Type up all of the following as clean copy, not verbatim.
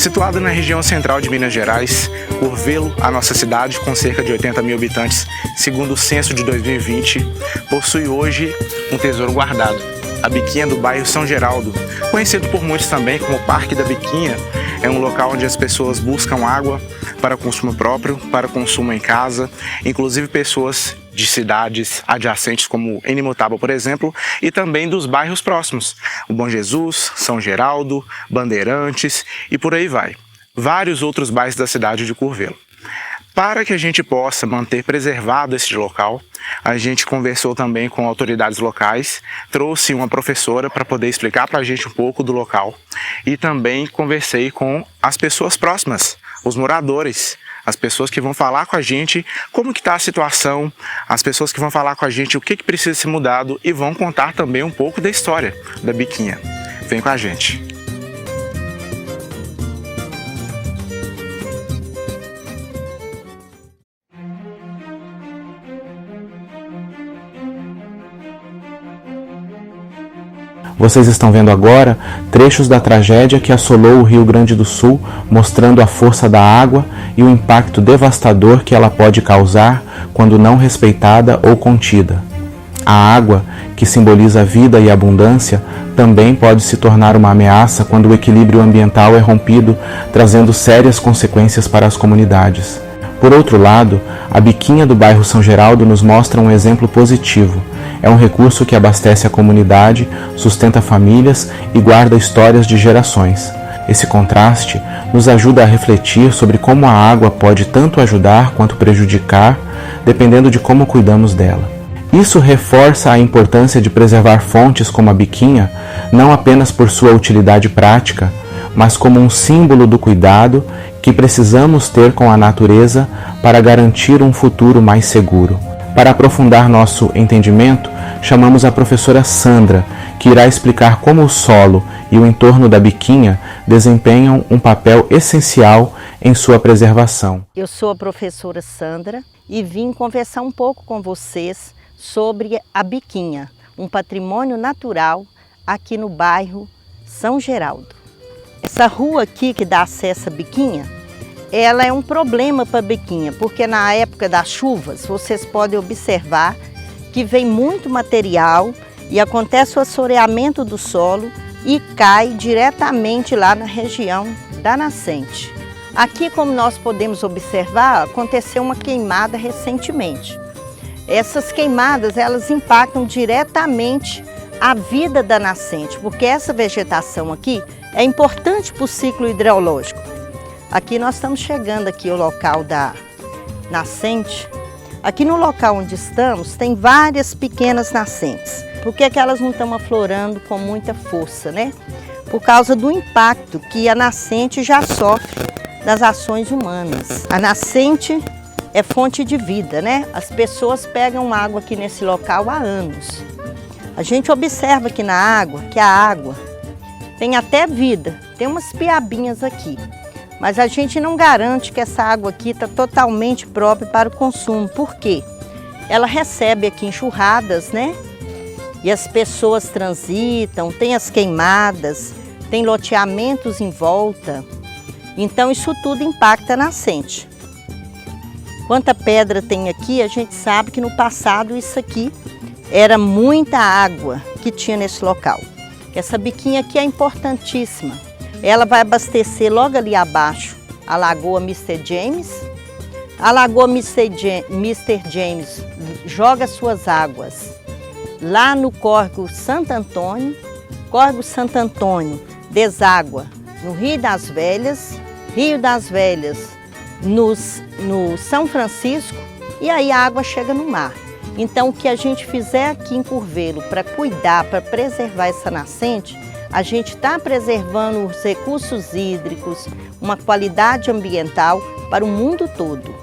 Situado na região central de Minas Gerais, Curvelo, a nossa cidade, com cerca de 80 mil habitantes, segundo o censo de 2020, possui hoje um tesouro guardado, a Biquinha do bairro São Geraldo, conhecido por muitos também como Parque da Biquinha. É um local onde as pessoas buscam água para consumo próprio, para consumo em casa, inclusive pessoas de cidades adjacentes como Enimutaba, por exemplo, e também dos bairros próximos, o Bom Jesus, São Geraldo, Bandeirantes e por aí vai. Vários outros bairros da cidade de Curvelo. Para que a gente possa manter preservado esse local, a gente conversou também com autoridades locais, trouxe uma professora para poder explicar para a gente um pouco do local e também conversei com as pessoas próximas, os moradores, as pessoas que vão falar com a gente como que está a situação, as pessoas que vão falar com a gente o que precisa ser mudado e vão contar também um pouco da história da Biquinha. Vem com a gente! Vocês estão vendo agora trechos da tragédia que assolou o Rio Grande do Sul, mostrando a força da água e o impacto devastador que ela pode causar quando não respeitada ou contida. A água, que simboliza a vida e abundância, também pode se tornar uma ameaça quando o equilíbrio ambiental é rompido, trazendo sérias consequências para as comunidades. Por outro lado, a Biquinha do bairro São Geraldo nos mostra um exemplo positivo. É um recurso que abastece a comunidade, sustenta famílias e guarda histórias de gerações. Esse contraste nos ajuda a refletir sobre como a água pode tanto ajudar quanto prejudicar, dependendo de como cuidamos dela. Isso reforça a importância de preservar fontes como a Biquinha, não apenas por sua utilidade prática, mas como um símbolo do cuidado que precisamos ter com a natureza para garantir um futuro mais seguro. Para aprofundar nosso entendimento, chamamos a professora Sandra, que irá explicar como o solo e o entorno da Biquinha desempenham um papel essencial em sua preservação. Eu sou a professora Sandra e vim conversar um pouco com vocês sobre a Biquinha, um patrimônio natural aqui no bairro São Geraldo. Essa rua aqui que dá acesso à Biquinha, ela é um problema para a Biquinha, porque na época das chuvas, vocês podem observar que vem muito material e acontece o assoreamento do solo e cai diretamente lá na região da nascente. Aqui, como nós podemos observar, aconteceu uma queimada recentemente. Essas queimadas, elas impactam diretamente a vida da nascente, porque essa vegetação aqui é importante para o ciclo hidrológico. Aqui nós estamos chegando aqui ao local da nascente. Aqui no local onde estamos tem várias pequenas nascentes. Por que elas não estão aflorando com muita força, né? Por causa do impacto que a nascente já sofre das ações humanas. A nascente é fonte de vida, né? As pessoas pegam água aqui nesse local há anos. A gente observa aqui na água que a água tem até vida, tem umas piabinhas aqui. Mas a gente não garante que essa água aqui está totalmente própria para o consumo. Por quê? Ela recebe aqui enxurradas, né? E as pessoas transitam, tem as queimadas, tem loteamentos em volta. Então isso tudo impacta a nascente. Quanta pedra tem aqui, a gente sabe que no passado isso aqui era muita água que tinha nesse local. Essa Biquinha aqui é importantíssima. Ela vai abastecer logo ali abaixo a Lagoa Mr. James. A Lagoa Mr. James joga suas águas lá no Córrego Santo Antônio. Córrego Santo Antônio deságua no Rio das Velhas no São Francisco e aí a água chega no mar. Então o que a gente fizer aqui em Curvelo para cuidar, para preservar essa nascente, a gente está preservando os recursos hídricos, uma qualidade ambiental para o mundo todo.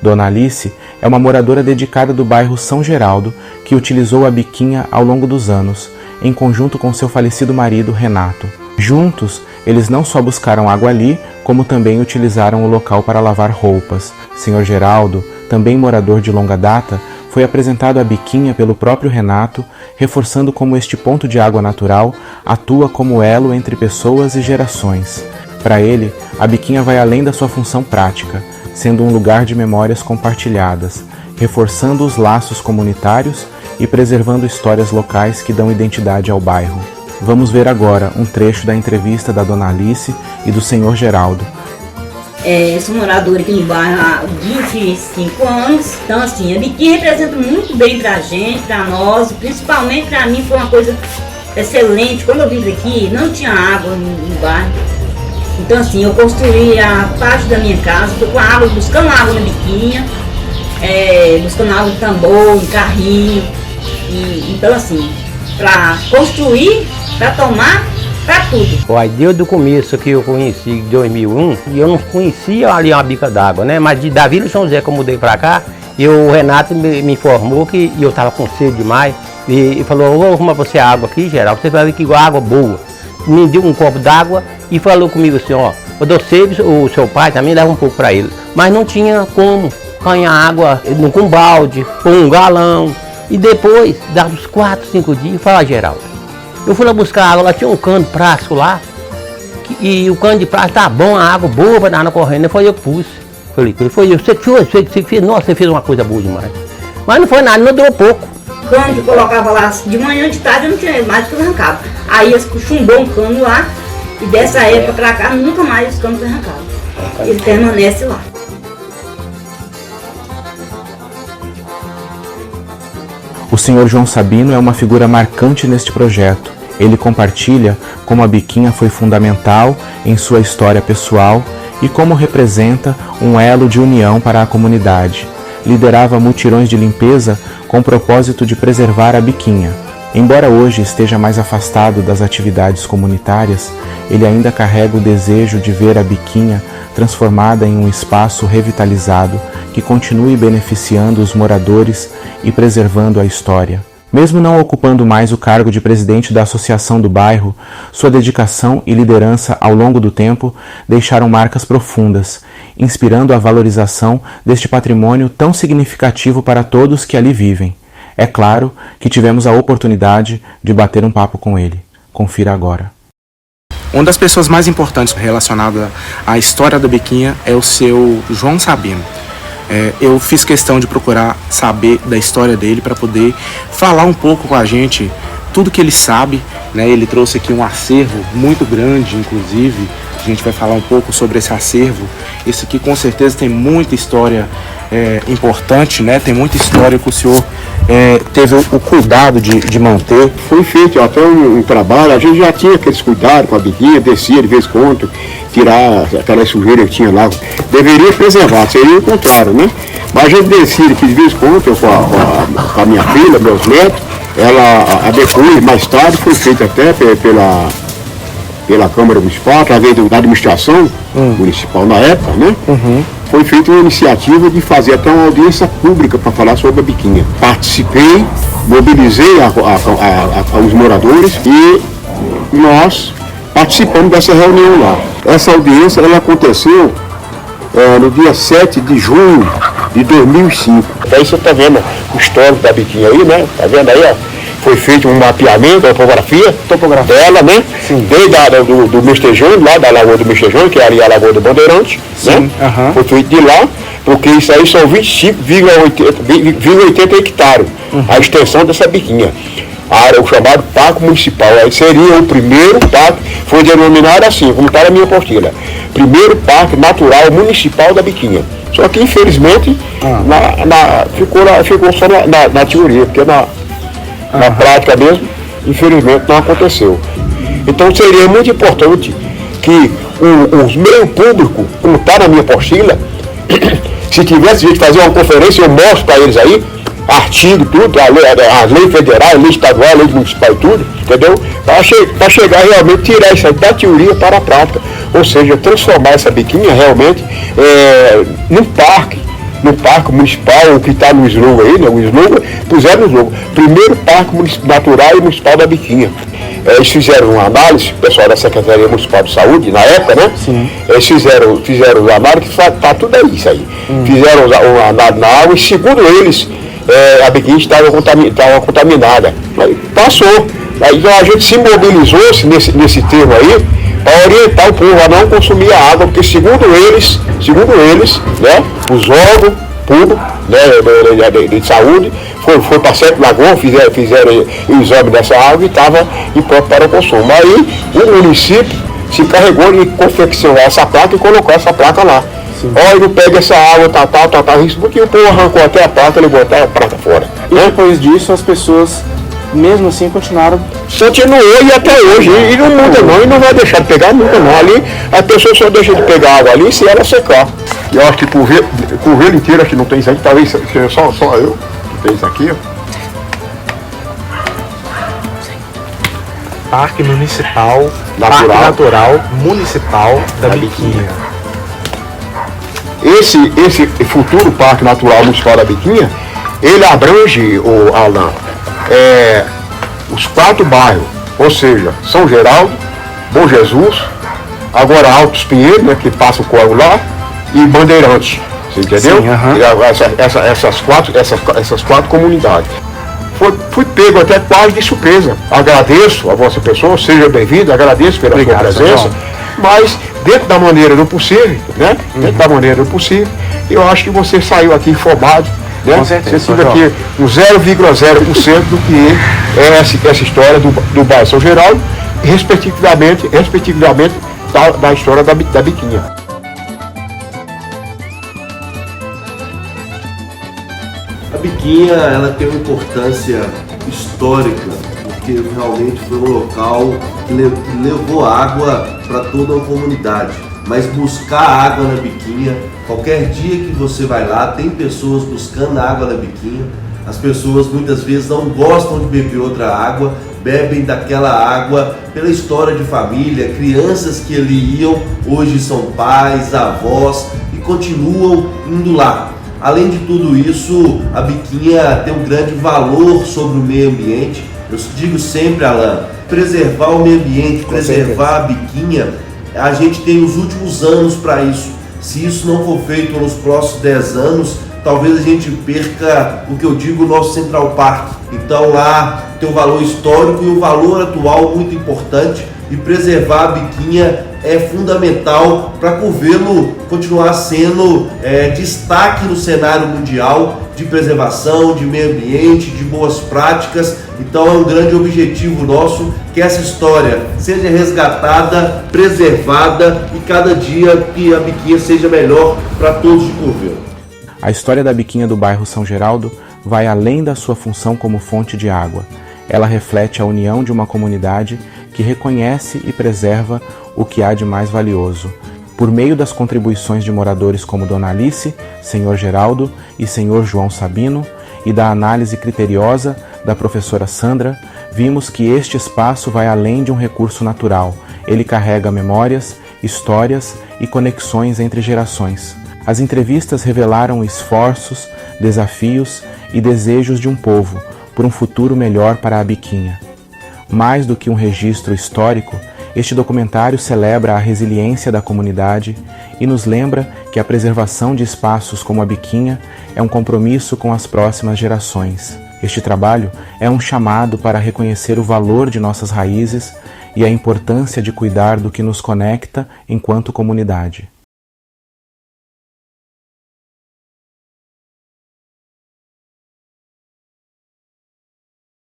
Dona Alice é uma moradora dedicada do bairro São Geraldo que utilizou a Biquinha ao longo dos anos, em conjunto com seu falecido marido, Renato. Juntos, eles não só buscaram água ali, como também utilizaram o local para lavar roupas. Senhor Geraldo, também morador de longa data, foi apresentado a biquinha pelo próprio Renato, reforçando como este ponto de água natural atua como elo entre pessoas e gerações. Para ele, a biquinha vai além da sua função prática, sendo um lugar de memórias compartilhadas, reforçando os laços comunitários e preservando histórias locais que dão identidade ao bairro. Vamos ver agora um trecho da entrevista da Dona Alice e do Senhor Geraldo. Eu sou moradora aqui no bairro há 25 anos, então assim, a biquinha representa muito bem pra gente, pra nós, principalmente pra mim foi uma coisa excelente. Quando eu vim aqui, não tinha água no bairro, então assim, eu construí a parte da minha casa, estou com água, buscando água na biquinha, buscando água em tambor, em carrinho, então assim, pra construir, pra tomar, pra tudo. Olha, desde o começo que eu conheci, em 2001, eu não conhecia ali uma bica d'água, né? Mas da Vila São José que eu mudei pra cá, e o Renato me informou que eu tava com sede demais, e falou, vou arrumar pra você água aqui, Geraldo, você vai ver que água boa. Me deu um copo d'água e falou comigo assim, ó, eu dou sede, o seu pai também dava um pouco pra ele. Mas não tinha como ganhar água com balde, com um galão. E depois, dados uns 4, 5 dias, fala, Geraldo, eu fui lá buscar água, lá tinha um cano de plástico lá, e o cano de plástico tá bom, a água boa para dar na corrente, foi eu que pus. Falei, foi eu, você fez, nossa, você fez uma coisa boa demais. Mas não foi nada, não durou pouco. O cano que eu colocava lá de manhã, de tarde, eu não tinha mais que eu arrancava. Aí eles chumbou um cano lá, e dessa época pra cá, nunca mais os canos foi arrancado. Ele permanece lá. O Sr. João Sabino é uma figura marcante neste projeto. Ele compartilha como a biquinha foi fundamental em sua história pessoal e como representa um elo de união para a comunidade. Liderava mutirões de limpeza com o propósito de preservar a biquinha. Embora hoje esteja mais afastado das atividades comunitárias, ele ainda carrega o desejo de ver a biquinha transformada em um espaço revitalizado que continue beneficiando os moradores e preservando a história. Mesmo não ocupando mais o cargo de presidente da associação do bairro, sua dedicação e liderança ao longo do tempo deixaram marcas profundas, inspirando a valorização deste patrimônio tão significativo para todos que ali vivem. É claro que tivemos a oportunidade de bater um papo com ele. Confira agora. Uma das pessoas mais importantes relacionada à história da biquinha é o seu João Sabino. Eu fiz questão de procurar saber da história dele para poder falar um pouco com a gente tudo que ele sabe, né? Ele trouxe aqui um acervo muito grande, inclusive. A gente vai falar um pouco sobre esse acervo. Esse aqui com certeza tem muita história importante, né? Tem muita história que o senhor teve o cuidado de manter. Foi feito até um trabalho, a gente já tinha aqueles cuidados com a biquinha, descia de vez em quando, tirar aquela sujeira que tinha lá. Deveria preservar, seria o contrário, né? Mas a gente descia aqui de vez em quando, eu com a minha filha, meus netos, ela depois, mais tarde, foi feita até pela Câmara Municipal, através da administração municipal na época, né? Foi feita uma iniciativa de fazer até uma audiência pública para falar sobre a biquinha. Participei, mobilizei os moradores e nós participamos dessa reunião lá. Essa audiência ela aconteceu no dia 7 de junho de 2005. Daí você está vendo o histórico da biquinha aí, né? Tá vendo aí, ó? Foi feito um mapeamento, uma topografia dela, né? Sim. Desde do Mestejão, lá da Lagoa do Mestejão, que é ali a Lagoa do Bandeirante, né? Foi feito de lá, porque isso aí são 25,80 hectares, a extensão dessa biquinha. A área, o chamado Parque Municipal, aí seria o primeiro parque, foi denominado assim, como está na minha apostila, primeiro Parque Natural Municipal da Biquinha. Só que infelizmente ficou só na teoria, porque na prática mesmo, infelizmente não aconteceu. Então seria muito importante que os meios públicos, como está na minha apostila, se tivesse jeito de fazer uma conferência, eu mostro para eles aí, artigo, tudo, as leis federais, lei estadual, lei municipal e tudo, entendeu? Para chegar realmente, tirar isso aí da teoria para a prática. Ou seja, transformar essa biquinha realmente num parque municipal, o que está no slogan aí, né? O slogan, puseram no slogan, primeiro parque natural e municipal da Biquinha. Eles fizeram uma análise, o pessoal da Secretaria Municipal de Saúde, na época, né? Sim. Eles fizeram uma análise que está tudo aí, isso aí. Fizeram uma análise na água e, segundo eles, a Biquinha estava contaminada. Aí passou. Aí a gente se mobilizou nesse termo aí para orientar o povo a não consumir a água, porque segundo eles, né, os órgãos públicos, né, de saúde foi para Sete Lagoas, fizeram o exame dessa água e estava impróprio para o consumo. Aí o município se encarregou de confeccionar essa placa e colocou essa placa lá. Olha, não pega essa água, isso, porque o povo arrancou até a placa e levou até a placa fora. E depois disso as pessoas, mesmo assim, continuou e até hoje, e não muda não, e não vai deixar de pegar nunca não. Ali, a pessoa só deixa de pegar água ali se ela secar. E eu acho que por Curvelo inteiro, acho que não tem isso aqui, talvez seja só eu que tem isso aqui, ó. Parque Municipal Natural Municipal da Biquinha. Esse futuro Parque Natural Municipal da Biquinha, ele abrange, Alan, os 4 bairros, ou seja, São Geraldo, Bom Jesus, agora Altos Pinheiros, né, que passa o córrego lá, e Bandeirantes, você entendeu? Sim, essas 4 comunidades. Fui pego até quase de surpresa. Agradeço a vossa pessoa, seja bem-vindo, agradeço pela sua presença, mas dentro da maneira do possível, né? Dentro da maneira do possível, eu acho que você saiu aqui informado, né? Com certeza, você saiu aqui no 0,0% do que é essa história do bairro São Geraldo, respectivamente da história da Biquinha. A Biquinha, ela tem uma importância histórica, porque realmente foi um local que levou água para toda a comunidade. Mas buscar água na Biquinha, qualquer dia que você vai lá, tem pessoas buscando água na Biquinha. As pessoas muitas vezes não gostam de beber outra água, bebem daquela água pela história de família, crianças que ali iam, hoje são pais, avós e continuam indo lá. Além de tudo isso, a Biquinha tem um grande valor sobre o meio ambiente. Eu digo sempre, Alan, preservar o meio ambiente, preservar a Biquinha, a gente tem os últimos anos para isso. Se isso não for feito nos próximos 10 anos, talvez a gente perca o que eu digo, o nosso Central Park. Então lá tem um valor histórico e um valor atual muito importante, e preservar a Biquinha é fundamental para Curvelo continuar sendo destaque no cenário mundial de preservação, de meio ambiente, de boas práticas. Então é um grande objetivo nosso que essa história seja resgatada, preservada e cada dia que a Biquinha seja melhor para todos de Curvelo. A história da Biquinha do bairro São Geraldo vai além da sua função como fonte de água. Ela reflete a união de uma comunidade que reconhece e preserva o que há de mais valioso. Por meio das contribuições de moradores como Dona Alice, Senhor Geraldo e Senhor João Sabino, e da análise criteriosa da professora Sandra, vimos que este espaço vai além de um recurso natural. Ele carrega memórias, histórias e conexões entre gerações. As entrevistas revelaram esforços, desafios e desejos de um povo por um futuro melhor para a Biquinha. Mais do que um registro histórico, este documentário celebra a resiliência da comunidade e nos lembra que a preservação de espaços como a Biquinha é um compromisso com as próximas gerações. Este trabalho é um chamado para reconhecer o valor de nossas raízes e a importância de cuidar do que nos conecta enquanto comunidade.